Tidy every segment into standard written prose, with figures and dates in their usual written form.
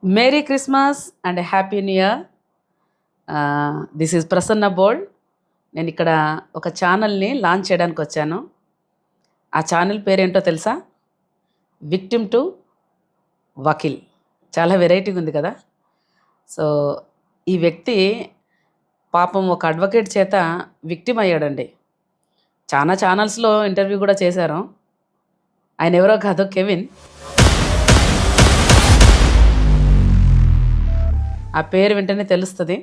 Merry Christmas and a Happy New Year. This is Prasanna Bold. నేను ఇక్కడ ఒక ఛానల్ని లాంచ్ చేయడానికి వచ్చాను. ఆ ఛానల్ పేరేంటో తెలుసా? Victim to Vakeel. చాలా వెరైటీగా ఉంది కదా. సో ఈ వ్యక్తి పాపం ఒక అడ్వకేట్ చేత విక్టిమ్ అయ్యాడండి. చాలా ఛానల్స్లో ఇంటర్వ్యూ కూడా చేశారు. ఆయన ఎవరో కాదు, కెవిన్. ఆ పేరు వింటేనే తెలుస్తుంది.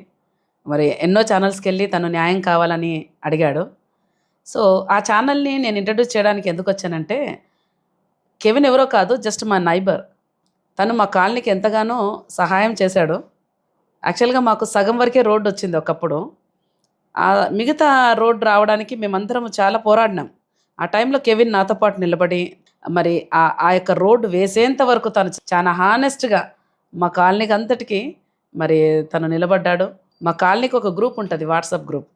మరి ఎన్నో ఛానల్స్కి వెళ్ళి తను న్యాయం కావాలని అడిగాడు. సో ఆ ఛానల్ని నేను ఇంట్రడ్యూస్ చేయడానికి ఎందుకు వచ్చానంటే, కెవిన్ ఎవరో కాదు, జస్ట్ మా నైబర్. తను మా కాలనీకి ఎంతగానో సహాయం చేశాడు. యాక్చువల్గా మాకు సగం వరకే రోడ్డు వచ్చింది ఒకప్పుడు. మిగతా రోడ్డు రావడానికి మేమందరం చాలా పోరాడినాం. ఆ టైంలో కెవిన్ నాతో పాటు నిలబడి మరి ఆ యొక్క రోడ్డు వేసేంత వరకు తను చాలా హానెస్ట్గా మా కాలనీకి అంతటికి మరి తను నిలబడ్డాడు. మా కాలనీకి ఒక గ్రూప్ ఉంటుంది, వాట్సాప్ గ్రూప్.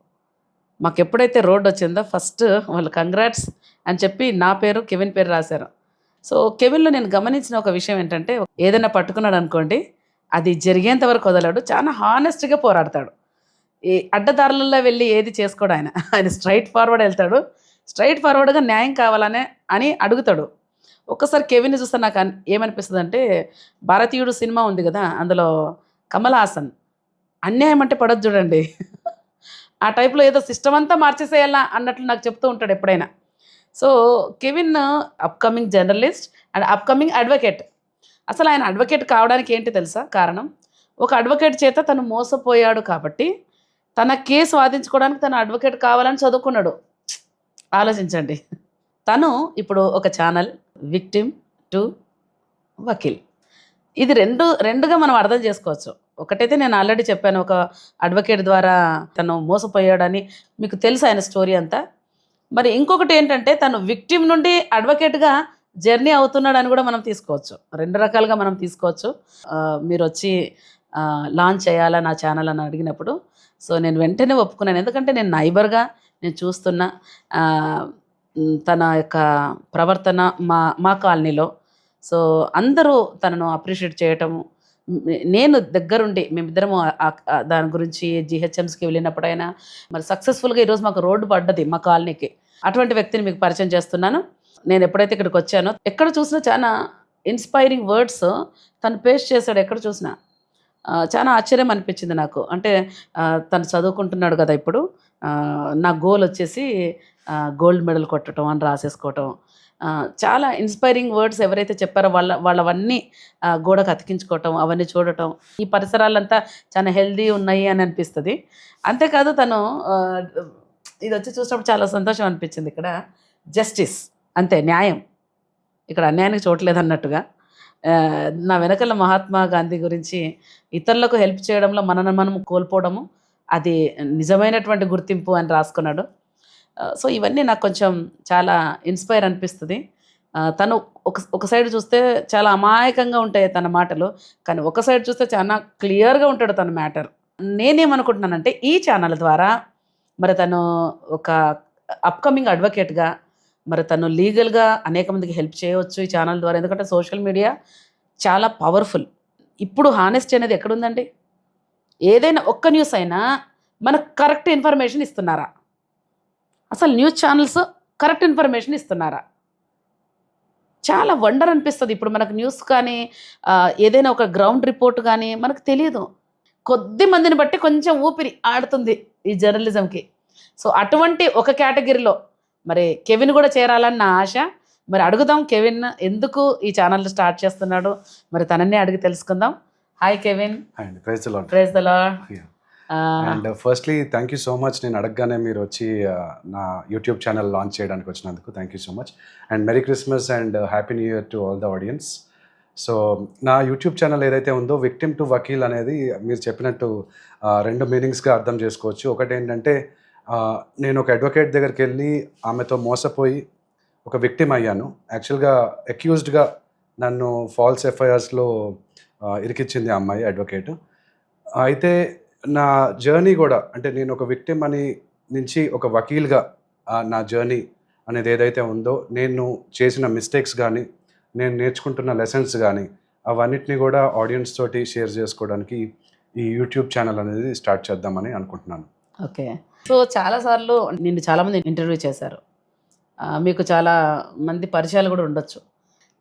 మాకు ఎప్పుడైతే రోడ్డు వచ్చిందో ఫస్ట్ వాళ్ళు కంగ్రాట్స్ అని చెప్పి నా పేరు, కెవిన్ పేరు రాశారు. సో కెవిన్లో నేను గమనించిన ఒక విషయం ఏంటంటే, ఏదైనా పట్టుకున్నాడు అనుకోండి, అది జరిగేంత వరకు వదలాడు. చాలా హానెస్ట్గా పోరాడతాడు. ఈ అడ్డదారులలో వెళ్ళి ఏది చేసుకోడు ఆయన. ఆయన స్ట్రైట్ ఫార్వర్డ్ వెళ్తాడు. స్ట్రైట్ ఫార్వర్డ్గా న్యాయం కావాలనే అని అడుగుతాడు. ఒక్కసారి కెవిన్ని చూస్తే నాకు ఏమనిపిస్తుంది అంటే, భారతీయుడు సినిమా ఉంది కదా, అందులో కమల్ హాసన్ అన్యాయం అంటే పడదు చూడండి. ఆ టైప్లో ఏదో సిస్టమ్ అంతా మార్చేసేయాలా అన్నట్లు నాకు చెప్తూ ఉంటాడు ఎప్పుడైనా. So Kevin upcoming journalist and upcoming advocate. అసలు ఆయన అడ్వకేట్ కావడానికి ఏంటి తెలుసా కారణం? ఒక అడ్వకేట్ చేత తను మోసపోయాడు కాబట్టి తన కేసు వాదించుకోవడానికి తను అడ్వకేట్ కావాలని చదువుకున్నాడు. ఆలోచించండి. తను ఇప్పుడు ఒక ఛానల్ విక్టిమ్ టు వకీల్. ఇది రెండుగా మనం అర్థం చేసుకోవచ్చు. ఒకటైతే నేను ఆల్రెడీ చెప్పాను, ఒక అడ్వకేట్ ద్వారా తను మోసపోయాడని. మీకు తెలుసు ఆయన స్టోరీ అంతా. మరి ఇంకొకటి ఏంటంటే, తను విక్టిమ్ నుండి అడ్వకేట్గా జర్నీ అవుతున్నాడని కూడా మనం తీసుకోవచ్చు. రెండు రకాలుగా మనం తీసుకోవచ్చు. మీరు వచ్చి లాంచ్ చేయాలా నా ఛానల్ అని అడిగినప్పుడు సో నేను వెంటనే ఒప్పుకున్నాను. ఎందుకంటే నేను నైబర్గా నేను చూస్తున్నా తన యొక్క ప్రవర్తన మా కాలనీలో. సో అందరూ తనను అప్రిషియేట్ చేయటము, నేను దగ్గరుండి మేమిద్దరము దాని గురించి జిహెచ్ఎంస్కి వెళ్ళినప్పుడైనా మరి సక్సెస్ఫుల్గా ఈరోజు మాకు రోడ్డు పడ్డది మా కాలనీకి. అటువంటి వ్యక్తిని మీకు పరిచయం చేస్తున్నాను. నేను ఎప్పుడైతే ఇక్కడికి వచ్చానో ఎక్కడ చూసినా చాలా ఇన్స్పైరింగ్ వర్డ్స్ తను పేస్ట్ చేశాడు. ఎక్కడ చూసినా చాలా ఆశ్చర్యం అనిపించింది నాకు. అంటే తను చదువుకుంటున్నాడు కదా ఇప్పుడు. నా గోల్ వచ్చేసి గోల్డ్ మెడల్ కొట్టడం అని రాసేసుకోవటం. చాలా ఇన్స్పైరింగ్ వర్డ్స్ ఎవరైతే చెప్పారో వాళ్ళవన్నీ గోడకు అతికించుకోవటం, అవన్నీ చూడటం. ఈ పరిసరాలంతా చాలా హెల్దీ ఉన్నాయి అని అనిపిస్తుంది. అంతేకాదు తను ఇది వచ్చి చూసినప్పుడు చాలా సంతోషం అనిపించింది. ఇక్కడ జస్టిస్ అంతే, న్యాయం. ఇక్కడ అన్యాయానికి చూడలేదు అన్నట్టుగా. నా వెనకాల మహాత్మా గాంధీ గురించి, ఇతరులకు హెల్ప్ చేయడంలో మనను మనం కోల్పోవడము అది నిజమైనటువంటి గుర్తింపు అని రాసుకున్నాడు. సో ఇవన్నీ నాకు కొంచెం చాలా ఇన్స్పైర్ అనిపిస్తుంది. తను ఒక సైడ్ చూస్తే చాలా అమాయకంగా ఉంటాయి తన మాటలు, కానీ ఒక సైడ్ చూస్తే చాలా క్లియర్గా ఉంటాడు తన మ్యాటర్. నేనేమనుకుంటున్నానంటే, ఈ ఛానల్ ద్వారా మరి తను ఒక అప్కమింగ్ అడ్వకేట్గా మరి తను లీగల్గా అనేక మందికి హెల్ప్ చేయవచ్చు ఈ ఛానల్ ద్వారా. ఎందుకంటే సోషల్ మీడియా చాలా పవర్ఫుల్. ఇప్పుడు హానెస్టీ అనేది ఎక్కడుందండి? ఏదైనా ఒక్క న్యూస్ అయినా మనకు కరెక్ట్ ఇన్ఫర్మేషన్ ఇస్తున్నారా? అసలు న్యూస్ ఛానల్స్ కరెక్ట్ ఇన్ఫర్మేషన్ ఇస్తున్నారా? చాలా వండర్ అనిపిస్తుంది. ఇప్పుడు మనకు న్యూస్ కానీ ఏదైనా ఒక గ్రౌండ్ రిపోర్ట్ కానీ మనకు తెలియదు. కొద్ది మందిని బట్టి కొంచెం ఊపిరి ఆడుతుంది ఈ జర్నలిజంకి. సో అటువంటి ఒక కేటగిరీలో మరి కెవిన్ కూడా చేరాలని నా ఆశ. మరి అడుగుదాం కెవిన్ ఎందుకు ఈ ఛానల్ స్టార్ట్ చేస్తున్నాడు, మరి తనన్నే అడిగి తెలుసుకుందాం. Hi Kevin. Praise the lord. And firstly thank you so much. నేను అడగగానే మీరు వచ్చి నా యూట్యూబ్ ఛానల్ లాంచ్ చేయడానికి వచ్చినందుకు thank you so much. And merry Christmas and happy new year to all the audience. So నా యూట్యూబ్ ఛానల్ ఏదైతే ఉందో, విక్టిమ్ టు వకీల్ అనేది మీరు చెప్పినట్టు రెండు మీనింగ్స్గా అర్థం చేసుకోవచ్చు. ఒకటి ఏంటంటే, నేను ఒక అడ్వకేట్ దగ్గరికి వెళ్ళి ఆమెతో మోసపోయి ఒక విక్టిమ్ అయ్యాను. యాక్చువల్గా అక్యూజ్డ్గా నన్ను ఫాల్స్ ఎఫ్ఐఆర్స్లో ఇరికిచ్చింది ఆ అమ్మాయి అడ్వకేట్. అయితే నా జర్నీ కూడా, అంటే నేను ఒక విక్టిమ్ అని నుంచి ఒక వకీల్గా నా జర్నీ అనేది ఏదైతే ఉందో, నేను చేసిన మిస్టేక్స్ కానీ, నేను నేర్చుకుంటున్న లెసన్స్ కానీ, అవన్నిటిని కూడా ఆడియన్స్ తోటి షేర్ చేసుకోవడానికి ఈ యూట్యూబ్ ఛానల్ అనేది స్టార్ట్ చేద్దామని అనుకుంటున్నాను. ఓకే. సో చాలాసార్లు నిన్ను చాలామంది ఇంటర్వ్యూ చేశారు. మీకు చాలా మంది పరిచయాలు కూడా ఉండొచ్చు.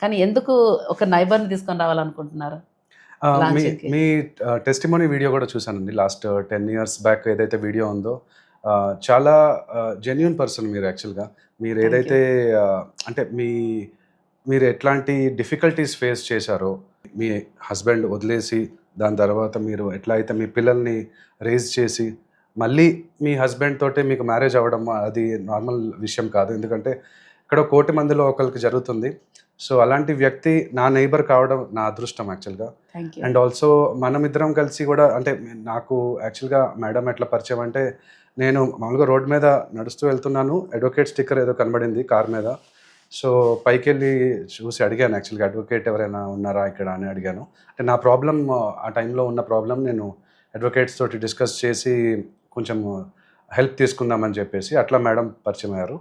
కానీ ఎందుకు ఒక నైబర్ని తీసుకొని రావాలనుకుంటున్నారు మీ లాంచింగ్కి? మీ టెస్టిమోనీ వీడియో కూడా చూశానండి. లాస్ట్ 10 years బ్యాక్ ఏదైతే వీడియో ఉందో చాలా జెన్యూన్ పర్సన్ మీరు. యాక్చువల్గా మీరు థ్యాంక్ యూ. ఏదైతే అంటే మీరు ఎట్లాంటి డిఫికల్టీస్ ఫేస్ చేశారో, మీ హస్బెండ్ వదిలేసి దాని తర్వాత మీరు ఎట్లా అయితే మీ పిల్లల్ని రేజ్ చేసి మళ్ళీ మీ హస్బెండ్ తోటే మీకు మ్యారేజ్ అవ్వడం అది నార్మల్ విషయం కాదు. ఎందుకంటే ఇక్కడ 1,00,00,000 మందిలో ఒకరికి జరుగుతుంది. సో అలాంటి వ్యక్తి నా నైబర్ కావడం నా అదృష్టం యాక్చువల్గా. Thank you. అండ్ ఆల్సో మనమిద్దరం కలిసి కూడా అంటే నాకు యాక్చువల్గా మేడం ఎట్లా పరిచయం అంటే, నేను మామూలుగా రోడ్ మీద నడుస్తూ వెళ్తున్నాను, అడ్వకేట్ స్టిక్కర్ ఏదో కనబడింది కార్ మీద. సో పైకి వెళ్ళి చూసి అడిగాను యాక్చువల్గా, అడ్వకేట్ ఎవరైనా ఉన్నారా ఇక్కడ అని అడిగాను. అంటే నా ప్రాబ్లం ఆ టైంలో ఉన్న ప్రాబ్లం నేను అడ్వకేట్స్ తోటి డిస్కస్ చేసి కొంచెం హెల్ప్ తీసుకుందామని చెప్పేసి అట్లా మేడం పరిచయం అయ్యారు.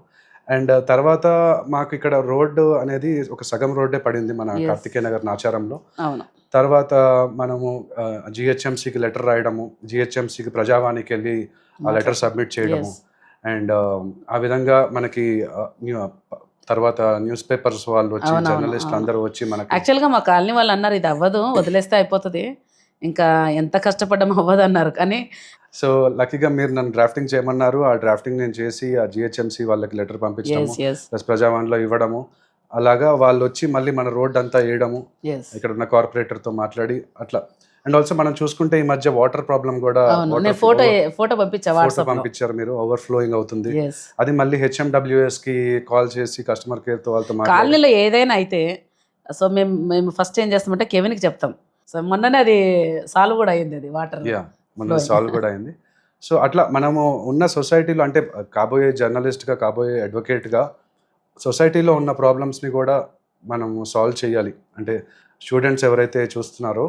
అండ్ తర్వాత మాకు ఇక్కడ రోడ్డు అనేది ఒక సగం రోడ్డే పడింది మన Yes. కార్తికేయ నగర్ నాచారంలో. అవును. తర్వాత మనము జిహెచ్ఎంసీకి లెటర్ రాయడము, జిహెచ్ఎంసీకి ప్రజావాణికి వెళ్ళి ఆ లెటర్ సబ్మిట్ చేయడము. Yes. అండ్ ఆ విధంగా మనకి తర్వాత న్యూస్ పేపర్స్ వాళ్ళు వచ్చి, అవునవును, జర్నలిస్టులు అవును. అందరూ వచ్చి మనకి యాక్చువల్గా మా కాలనీ వాళ్ళు అన్నారు ఇది అవ్వదు, వదిలేస్తే అయిపోతుంది, ఇంకా ఎంత కష్టపడ్డం అవ్వదు అన్నారు. కానీ సో లక్కీగా మీరు నన్ను డ్రాఫ్టింగ్ చేయమన్నారు. ఆ డ్రాఫ్టింగ్ నేను చేసి ఆ జిహెచ్ఎంసీ వాళ్ళకి లెటర్ పంపించడము, ఎస్ ఎస్ ప్లస్ ప్రజావాణిలో ఇవ్వడము, అలాగా వాళ్ళు వచ్చి మళ్ళీ మన రోడ్ అంతా వేయడము, ఎస్. ఇక్కడ ఉన్న కార్పొరేటర్తో మాట్లాడి అట్లా. అండ్ ఆల్సో మనం చూసుకుంటే ఈ మధ్య వాటర్ ప్రాబ్లం కూడా అవును, నేను ఫోటో పంపించా వాట్సాప్ పంపించారు మీరు, ఓవర్ఫ్లోయింగ్ అవుతుంది. ఎస్. అది మళ్ళీ హెచ్ఎండబ్ల్యూఎస్కి కాల్ చేసి కస్టమర్ కేర్తో వాళ్ళతో మాట్లాడి కాలనీలో ఏదైనా అయితే సో మేము ఫస్ట్ ఏం చేస్తామంటే కెవిన్కి చెప్తాం. సో మొన్ననే అది సాల్వ్ కూడా అయింది, అది వాటర్. మన సాల్వ్ కూడా అయింది. సో అట్లా మనము ఉన్న సొసైటీలో అంటే కాబోయే జర్నలిస్ట్గా, కాబోయే అడ్వకేట్గా సొసైటీలో ఉన్న ప్రాబ్లమ్స్ని కూడా మనము సాల్వ్ చేయాలి. అంటే స్టూడెంట్స్ ఎవరైతే చూస్తున్నారో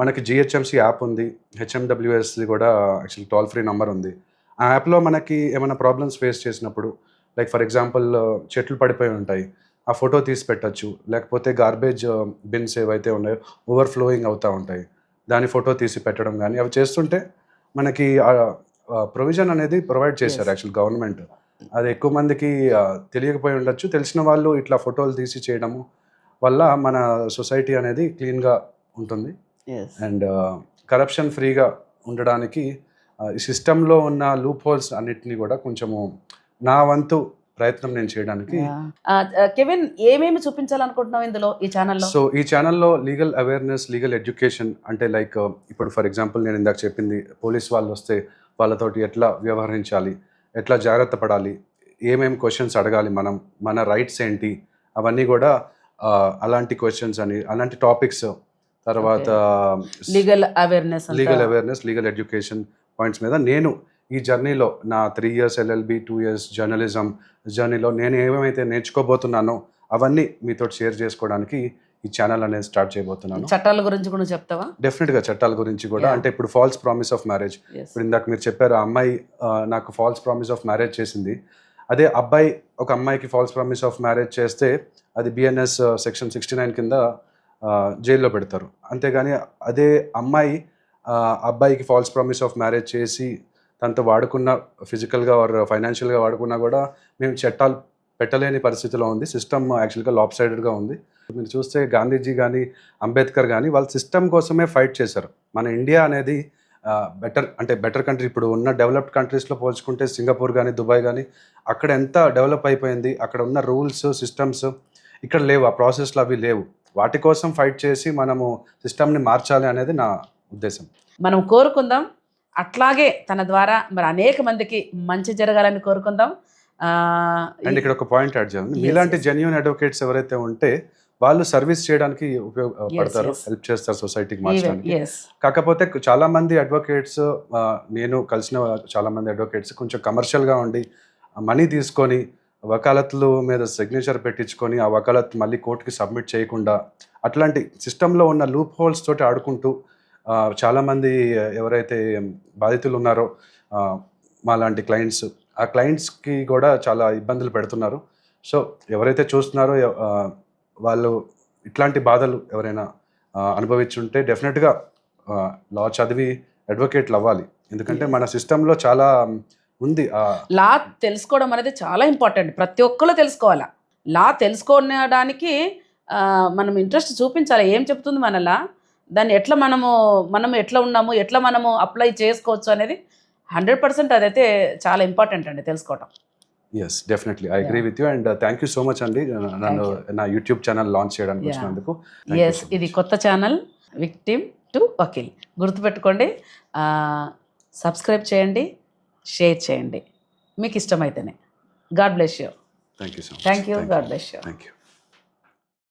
మనకి జిహెచ్ఎంసీ యాప్ ఉంది, హెచ్ఎండబ్ల్యూఎస్ది కూడా యాక్చువల్లీ టోల్ ఫ్రీ నెంబర్ ఉంది. ఆ యాప్లో మనకి ఏమైనా ప్రాబ్లమ్స్ ఫేస్ చేసినప్పుడు, లైక్ ఫర్ ఎగ్జాంపుల్ చెట్లు పడిపోయి ఉంటాయి, ఆ ఫోటో తీసి పెట్టచ్చు. లేకపోతే గార్బేజ్ బిన్స్ ఏవైతే ఉన్నాయో ఓవర్ఫ్లోయింగ్ అవుతూ ఉంటాయి, దాని ఫోటో తీసి పెట్టడం కానీ అవి చేస్తుంటే మనకి ప్రొవిజన్ అనేది ప్రొవైడ్ చేశారు యాక్చువల్ గవర్నమెంట్. అది ఎక్కువ మందికి తెలియకపోయి ఉండొచ్చు. తెలిసిన వాళ్ళు ఇట్లా ఫోటోలు తీసి చేయడము వల్ల మన సొసైటీ అనేది క్లీన్గా ఉంటుంది. అండ్ కరప్షన్ ఫ్రీగా ఉండడానికి ఈ సిస్టంలో ఉన్న లూప్ హోల్స్ అన్నిటినీ కూడా కొంచెము నా వంతు ప్రయత్నం నేను చేయడానికి. కెవిన్, ఏమేమి చూపించాలనుకుంటున్నావు ఇందులో, ఈ ఛానల్లో? సో ఈ ఛానల్లో లీగల్ అవేర్నెస్, లీగల్ ఎడ్యుకేషన్, అంటే లైక్ ఇప్పుడు ఫర్ ఎగ్జాంపుల్ నేను ఇందాక చెప్పింది, పోలీస్ వాళ్ళు వస్తే వాళ్ళతోటి ఎట్లా వ్యవహరించాలి, ఎట్లా జాగ్రత్త పడాలి, ఏమేమి క్వశ్చన్స్ అడగాలి, మన రైట్స్ ఏంటి, అవన్నీ కూడా అలాంటి క్వశ్చన్స్ అని, అలాంటి టాపిక్స్. తర్వాత legal awareness, legal education points మీద నేను ఈ జర్నీలో నా 3 years LLB, 2 years జర్నలిజం జర్నీలో నేను ఏమేమైతే నేర్చుకోబోతున్నానో అవన్నీ మీతో షేర్ చేసుకోవడానికి ఈ ఛానల్ అనేది స్టార్ట్ చేయబోతున్నాను. చట్టాల గురించి కూడా చెప్తావా? డెఫినెట్గా చట్టాల గురించి కూడా. అంటే ఇప్పుడు ఫాల్స్ ప్రామిస్ ఆఫ్ మ్యారేజ్, ఇప్పుడు ఇందాక మీరు చెప్పారు, ఆ అమ్మాయి నాకు ఫాల్స్ ప్రామిస్ ఆఫ్ మ్యారేజ్ చేసింది. అదే అబ్బాయి ఒక అమ్మాయికి ఫాల్స్ ప్రామిస్ ఆఫ్ మ్యారేజ్ చేస్తే అది BNS సెక్షన్ 69 కింద జైల్లో పెడతారు. అంతేగాని అదే అమ్మాయి అబ్బాయికి ఫాల్స్ ప్రామిస్ ఆఫ్ మ్యారేజ్ చేసి తనతో వాడుకున్న, ఫిజికల్గా ఆర్ ఫైనాన్షియల్గా వాడుకున్నా కూడా మేము చట్టాలు పెట్టలేని పరిస్థితిలో ఉంది. సిస్టమ్ యాక్చువల్గా లాప్ సైడెడ్గా ఉంది. మీరు చూస్తే గాంధీజీ కానీ, అంబేద్కర్ కానీ వాళ్ళు సిస్టమ్ కోసమే ఫైట్ చేశారు. మన ఇండియా అనేది బెటర్ కంట్రీ. ఇప్పుడు ఉన్న డెవలప్డ్ కంట్రీస్లో పోల్చుకుంటే సింగపూర్ కానీ, దుబాయ్ కానీ, అక్కడ ఎంత డెవలప్ అయిపోయింది. అక్కడ ఉన్న రూల్స్, సిస్టమ్స్ ఇక్కడ లేవు, ఆ ప్రాసెస్లు అవి లేవు. వాటి కోసం ఫైట్ చేసి మనము సిస్టమ్ని మార్చాలి అనేది నా ఉద్దేశం. మనం కోరుకుందాం, అట్లాగే తన ద్వారా మరి అనేక మందికి మంచి జరగాలని కోరుకుందాం. అండ్ ఇక్కడ ఒక పాయింట్ యాడ్ చేయాలి, మీలాంటి జెన్యూన్ అడ్వకేట్స్ ఎవరైతే ఉంటే వాళ్ళు సర్వీస్ చేయడానికి ఉపయోగపడతారు, హెల్ప్ చేస్తారు సొసైటీకి మార్చడానికి. కాకపోతే చాలా మంది అడ్వకేట్స్, నేను కలిసిన చాలా మంది అడ్వకేట్స్ కొంచెం కమర్షియల్గా ఉండి మనీ తీసుకొని వకాలత్ల మీద సిగ్నేచర్ పెట్టించుకొని ఆ వకాలత్ మళ్ళీ కోర్టుకి సబ్మిట్ చేయకుండా అట్లాంటి సిస్టంలో ఉన్న లూప్ హోల్స్ తోటి ఆడుకుంటూ చాలామంది ఎవరైతే బాధితులు ఉన్నారో మా లాంటి క్లయింట్స్, ఆ క్లయింట్స్కి కూడా చాలా ఇబ్బందులు పెడుతున్నారు. సో ఎవరైతే చూస్తున్నారో వాళ్ళు ఇట్లాంటి బాధలు ఎవరైనా అనుభవించుంటే డెఫినెట్గా లా చదివి అడ్వకేట్లు అవ్వాలి. ఎందుకంటే మన సిస్టంలో చాలా ఉంది. లా తెలుసుకోవడం అనేది చాలా ఇంపార్టెంట్. ప్రతి ఒక్కరు తెలుసుకోవాలా. లా తెలుసుకోవడానికి మనం ఇంట్రెస్ట్ చూపించాలి. ఏం చెప్తుంది మన లా, దాన్ని ఎట్లా మనం ఎట్లా ఉన్నాము, ఎట్లా మనము అప్లై చేసుకోవచ్చు అనేది 100% అదైతే చాలా ఇంపార్టెంట్ అండి తెలుసుకోవటం. Yes, definitely I agree with you and thank you so much అండి నన్ను నా యూట్యూబ్ ఛానల్ లాంచ్ చేయడానికి వచ్చినందుకు. ఎస్, ఇది కొత్త ఛానల్ విక్టిమ్ టు వకీల్. గుర్తుపెట్టుకోండి, సబ్స్క్రైబ్ చేయండి, షేర్ చేయండి మీకు ఇష్టమైతేనే. God bless you. Thank you so much. Thank you. God bless you. Thank you.